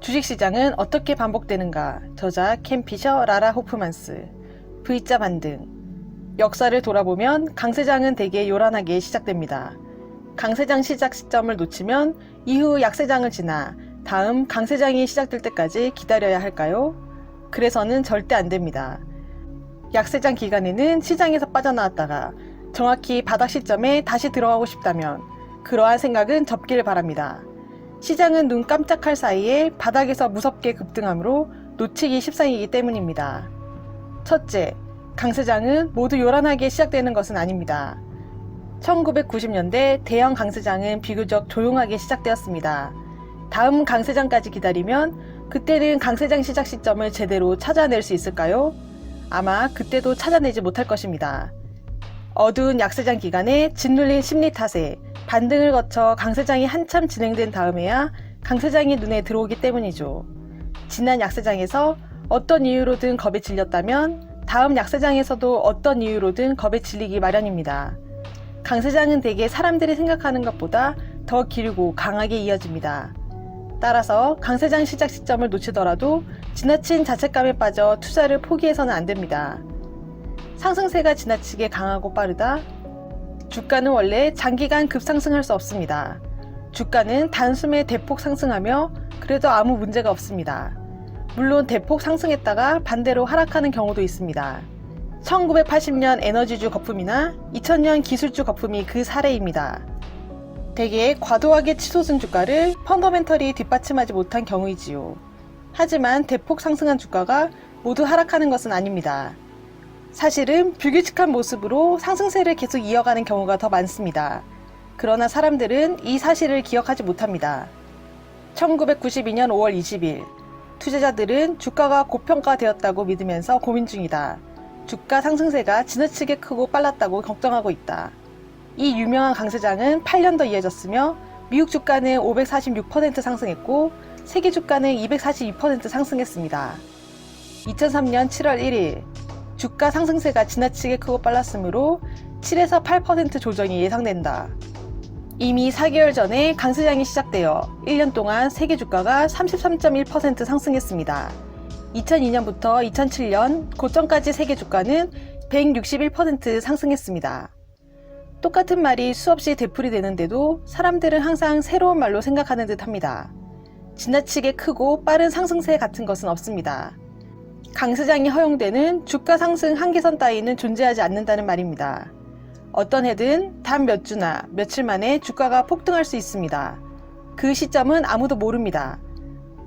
주식시장은 어떻게 반복되는가? 저자 켄 피셔, 라라 호프만스. V자 반등. 역사를 돌아보면 강세장은 대개 요란하게 시작됩니다. 강세장 시작 시점을 놓치면 이후 약세장을 지나 다음 강세장이 시작될 때까지 기다려야 할까요? 그래서는 절대 안 됩니다. 약세장 기간에는 시장에서 빠져나왔다가 정확히 바닥 시점에 다시 들어가고 싶다면 그러한 생각은 접길 바랍니다. 시장은 눈 깜짝할 사이에 바닥에서 무섭게 급등하므로 놓치기 십상이기 때문입니다. 첫째, 강세장은 모두 요란하게 시작되는 것은 아닙니다. 1990년대 대형 강세장은 비교적 조용하게 시작되었습니다. 다음 강세장까지 기다리면 그때는 강세장 시작 시점을 제대로 찾아낼 수 있을까요? 아마 그때도 찾아내지 못할 것입니다. 어두운 약세장 기간에 짓눌린 심리 탓에 반등을 거쳐 강세장이 한참 진행된 다음에야 강세장이 눈에 들어오기 때문이죠. 지난 약세장에서 어떤 이유로든 겁에 질렸다면 다음 약세장에서도 어떤 이유로든 겁에 질리기 마련입니다. 강세장은 대개 사람들이 생각하는 것보다 더 길고 강하게 이어집니다. 따라서 강세장 시작 시점을 놓치더라도 지나친 자책감에 빠져 투자를 포기해서는 안 됩니다. 상승세가 지나치게 강하고 빠르다? 주가는 원래 장기간 급상승할 수 없습니다. 주가는 단숨에 대폭 상승하며 그래도 아무 문제가 없습니다. 물론 대폭 상승했다가 반대로 하락하는 경우도 있습니다. 1980년 에너지주 거품이나 2000년 기술주 거품이 그 사례입니다. 대개 과도하게 치솟은 주가를 펀더멘털이 뒷받침하지 못한 경우이지요. 하지만 대폭 상승한 주가가 모두 하락하는 것은 아닙니다. 사실은 불규칙한 모습으로 상승세를 계속 이어가는 경우가 더 많습니다. 그러나 사람들은 이 사실을 기억하지 못합니다. 1992년 5월 20일, 투자자들은 주가가 고평가되었다고 믿으면서 고민 중이다. 주가 상승세가 지나치게 크고 빨랐다고 걱정하고 있다. 이 유명한 강세장은 8년 더 이어졌으며 미국 주가는 546% 상승했고 세계 주가는 242% 상승했습니다. 2003년 7월 1일, 주가 상승세가 지나치게 크고 빨랐으므로 7에서 8% 조정이 예상된다. 이미 4개월 전에 강세장이 시작되어 1년 동안 세계 주가가 33.1% 상승했습니다. 2002년부터 2007년 고점까지 세계 주가는 161% 상승했습니다. 똑같은 말이 수없이 되풀이 되는데도 사람들은 항상 새로운 말로 생각하는 듯 합니다. 지나치게 크고 빠른 상승세 같은 것은 없습니다. 강세장이 허용되는 주가 상승 한계선 따위는 존재하지 않는다는 말입니다. 어떤 해든 단 몇 주나 며칠 만에 주가가 폭등할 수 있습니다. 그 시점은 아무도 모릅니다.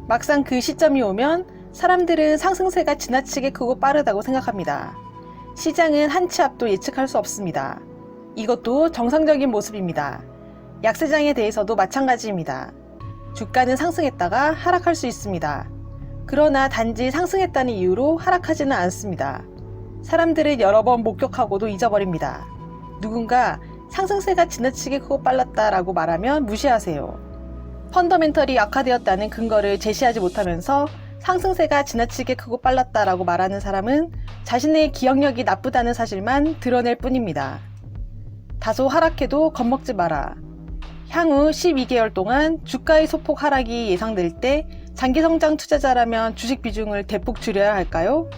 막상 그 시점이 오면 사람들은 상승세가 지나치게 크고 빠르다고 생각합니다. 시장은 한 치 앞도 예측할 수 없습니다. 이것도 정상적인 모습입니다. 약세장에 대해서도 마찬가지입니다. 주가는 상승했다가 하락할 수 있습니다. 그러나 단지 상승했다는 이유로 하락하지는 않습니다. 사람들은 여러 번 목격하고도 잊어버립니다. 누군가 상승세가 지나치게 크고 빨랐다라고 말하면 무시하세요. 펀더멘털이 악화되었다는 근거를 제시하지 못하면서 상승세가 지나치게 크고 빨랐다라고 말하는 사람은 자신의 기억력이 나쁘다는 사실만 드러낼 뿐입니다. 다소 하락해도 겁먹지 마라. 향후 12개월 동안 주가의 소폭 하락이 예상될 때 장기성장 투자자라면 주식 비중을 대폭 줄여야 할까요?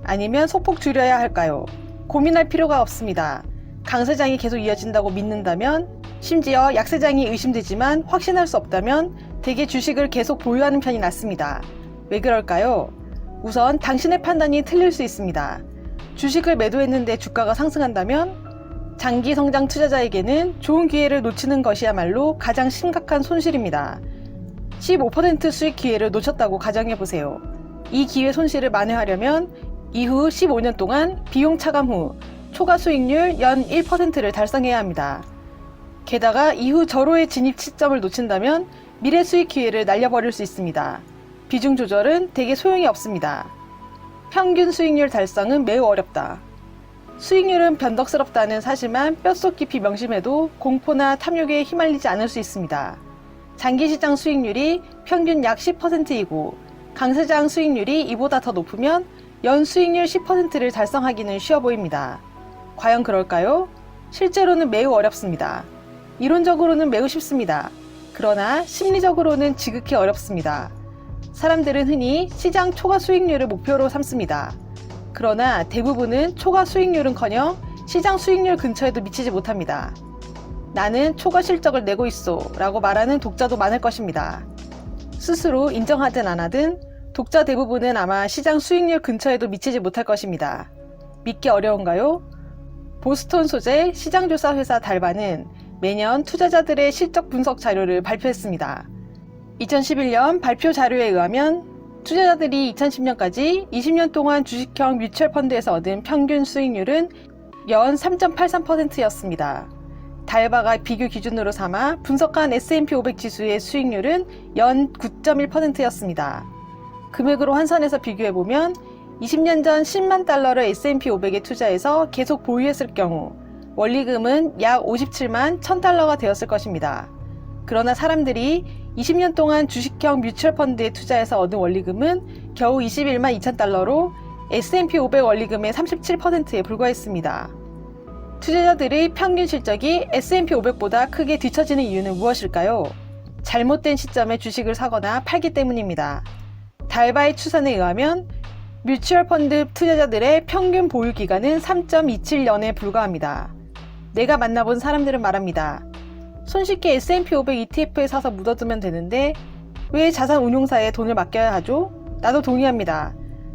아니면 소폭 줄여야 할까요? 고민할 필요가 없습니다. 강세장이 계속 이어진다고 믿는다면, 심지어 약세장이 의심되지만 확신할 수 없다면 대개 주식을 계속 보유하는 편이 낫습니다. 왜 그럴까요? 우선 당신의 판단이 틀릴 수 있습니다. 주식을 매도했는데 주가가 상승한다면 장기 성장 투자자에게는 좋은 기회를 놓치는 것이야말로 가장 심각한 손실입니다. 15% 수익 기회를 놓쳤다고 가정해보세요. 이 기회 손실을 만회하려면 이후 15년 동안 비용 차감 후 초과 수익률 연 1%를 달성해야 합니다. 게다가 이후 절호의 진입 시점을 놓친다면 미래 수익 기회를 날려버릴 수 있습니다. 비중 조절은 대개 소용이 없습니다. 평균 수익률 달성은 매우 어렵다. 수익률은 변덕스럽다는 사실만 뼛속 깊이 명심해도 공포나 탐욕에 휘말리지 않을 수 있습니다. 장기시장 수익률이 평균 약 10%이고 강세장 수익률이 이보다 더 높으면 연 수익률 10%를 달성하기는 쉬워 보입니다. 과연 그럴까요? 실제로는 매우 어렵습니다. 이론적으로는 매우 쉽습니다. 그러나 심리적으로는 지극히 어렵습니다. 사람들은 흔히 시장 초과 수익률을 목표로 삼습니다. 그러나 대부분은 초과 수익률은커녕 시장 수익률 근처에도 미치지 못합니다. 나는 초과 실적을 내고 있어 라고 말하는 독자도 많을 것입니다. 스스로 인정하든 안 하든 독자 대부분은 아마 시장 수익률 근처에도 미치지 못할 것입니다. 믿기 어려운가요? 보스턴 소재 시장조사 회사 달바는 매년 투자자들의 실적 분석 자료를 발표했습니다. 2011년 발표 자료에 의하면 투자자들이 2010년까지 20년 동안 주식형 뮤추얼 펀드에서 얻은 평균 수익률은 연 3.83%였습니다. 달바가 비교 기준으로 삼아 분석한 S&P 500 지수의 수익률은 연 9.1%였습니다. 금액으로 환산해서 비교해보면 20년 전 10만 달러를 S&P 500에 투자해서 계속 보유했을 경우 원리금은 약 57만 1000달러가 되었을 것입니다. 그러나 사람들이 20년 동안 주식형 뮤추얼 펀드에 투자해서 얻은 원리금은 겨우 21만 2000달러로 S&P 500 원리금의 37%에 불과했습니다. 투자자들의 평균 실적이 S&P 500보다 크게 뒤처지는 이유는 무엇일까요? 잘못된 시점에 주식을 사거나 팔기 때문입니다. 달바의 추산에 의하면 뮤추얼 펀드 투자자들의 평균 보유 기간은 3.27년에 불과합니다. 내가 만나본 사람들은 말합니다. 손쉽게 S&P 500 ETF에 사서 묻어두면 되는데 왜 자산 운용사에 돈을 맡겨야 하죠? 나도 동의합니다.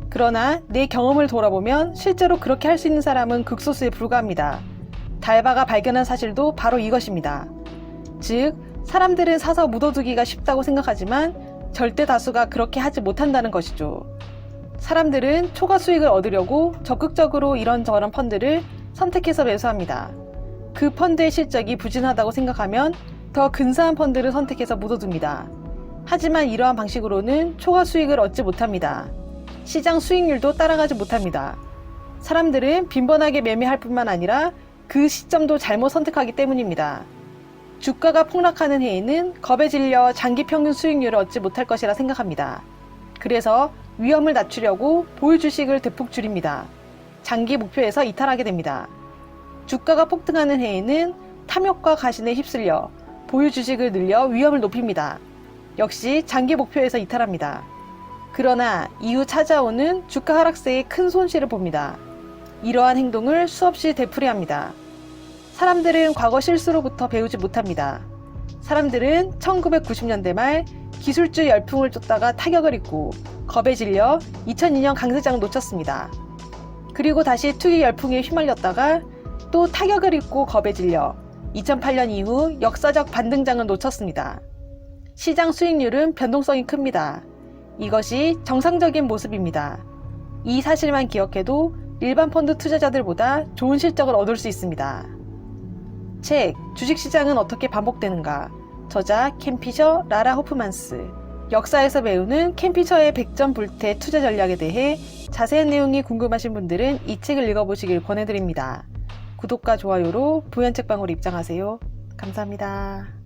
그러나 내 경험을 돌아보면 실제로 그렇게 할 수 있는 사람은 극소수에 불과합니다. 달바가 발견한 사실도 바로 이것입니다. 즉, 사람들은 사서 묻어두기가 쉽다고 생각하지만 절대 다수가 그렇게 하지 못한다는 것이죠. 사람들은 초과 수익을 얻으려고 적극적으로 이런저런 펀드를 선택해서 매수합니다. 그 펀드의 실적이 부진하다고 생각하면 더 근사한 펀드를 선택해서 묻어둡니다. 하지만 이러한 방식으로는 초과 수익을 얻지 못합니다. 시장 수익률도 따라가지 못합니다. 사람들은 빈번하게 매매할 뿐만 아니라 그 시점도 잘못 선택하기 때문입니다. 주가가 폭락하는 해에는 겁에 질려 장기 평균 수익률을 얻지 못할 것이라 생각합니다. 그래서 위험을 낮추려고 보유 주식을 대폭 줄입니다. 장기 목표에서 이탈하게 됩니다. 주가가 폭등하는 해에는 탐욕과 가신에 휩쓸려 보유 주식을 늘려 위험을 높입니다. 역시 장기 목표에서 이탈합니다. 그러나 이후 찾아오는 주가 하락세에 큰 손실을 봅니다. 이러한 행동을 수없이 되풀이합니다. 사람들은 과거 실수로부터 배우지 못합니다. 사람들은 1990년대 말 기술주 열풍을 쫓다가 타격을 입고 겁에 질려 2002년 강세장을 놓쳤습니다. 그리고 다시 투기 열풍에 휘말렸다가 또 타격을 입고 겁에 질려 2008년 이후 역사적 반등장을 놓쳤습니다. 시장 수익률은 변동성이 큽니다. 이것이 정상적인 모습입니다. 이 사실만 기억해도 일반 펀드 투자자들보다 좋은 실적을 얻을 수 있습니다. 책 주식시장은 어떻게 반복되는가? 저자 켄 피셔, 라라 호프만스. 역사에서 배우는 켄 피셔의 100점 불태 투자 전략에 대해 자세한 내용이 궁금하신 분들은 이 책을 읽어보시길 권해드립니다. 구독과 좋아요로 부연책방으로 입장하세요. 감사합니다.